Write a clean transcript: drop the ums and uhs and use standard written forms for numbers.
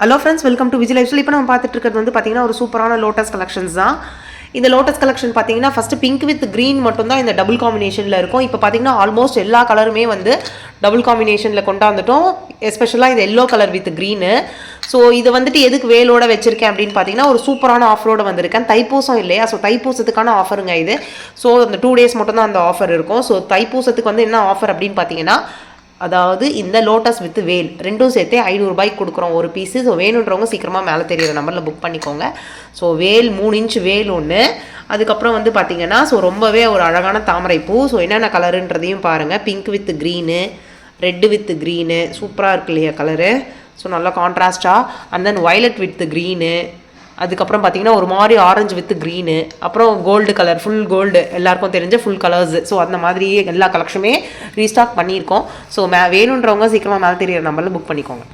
Hello friends, welcome to Vijay life style. இப்போ நம்ம பார்த்துட்டு இருக்கிறது வந்து பார்த்தீங்கன்னா ஒரு சூப்பரான லோட்டஸ் கலெக்ஷன்ஸ் தான். இந்த லோட்டஸ் கலெக்ஷன் பார்த்தீங்கன்னா ஃபஸ்ட்டு பிங்க் வித் க்ரீன் மட்டும்தான் இந்த டபுள் காம்பினேஷனில் இருக்கும். இப்போ பார்த்தீங்கன்னா ஆல்மோஸ்ட் எல்லா கலருமே வந்து டபுள் காம்பினேஷனில் கொண்டாந்துட்டோம். எஸ்பெஷலாக இந்த yellow colour with green. So இது வந்துட்டு எதுக்கு வேலோட வச்சிருக்கேன் அப்படின்னு பார்த்தீங்கன்னா ஒரு சூப்பரான ஆஃபரோட வந்திருக்கேன். தைப்பூசம் இல்லையா, ஸோ தைப்பூசத்துக்கான ஆஃபருங்க இது. ஸோ அந்த 2 days மட்டும் தான் அந்த ஆஃபர் இருக்கும். ஸோ தைப்பூசத்துக்கு வந்து என்ன ஆஃபர் அப்படின்னு பார்த்தீங்கன்னா, அதாவது இந்த லோட்டஸ் வித் வேல் ரெண்டும் சேர்த்து 500 ரூபாய்க்கு கொடுக்குறோம் ஒரு பீஸு. ஸோ வேணுன்றவங்க சீக்கிரமாக மேலே தெரியிற நம்பரில் புக் பண்ணிக்கோங்க. ஸோ வேல் 3 inch வேல் ஒன்று. அதுக்கப்புறம் வந்து பார்த்திங்கன்னா ஸோ ரொம்பவே ஒரு அழகான தாமரைப்பூ. ஸோ என்னென்ன கலருன்றதையும் பாருங்கள். Pink with green, red with green, சூப்பராக இருக்கு இல்லையா கலரு. ஸோ நல்லா கான்ட்ராஸ்டாக. And then violet with green. அதுக்கப்புறம் பார்த்தீங்கன்னா ஒரு மாதிரி ஆரஞ்சு வித் க்ரீனு, அப்புறம் கோல்டு கலர், ஃபுல் கோல்டு எல்லாருக்கும் தெரிஞ்ச ஃபுல் கலர்ஸ். ஸோ அந்த மாதிரியே எல்லா கலெக்ஷனுமே ரீஸ்டாக் பண்ணியிருக்கோம். ஸோ வேணுன்றவங்க சீக்கிரமாக மேலே தெரியிற நம்பரில் புக் பண்ணிக்கோங்க.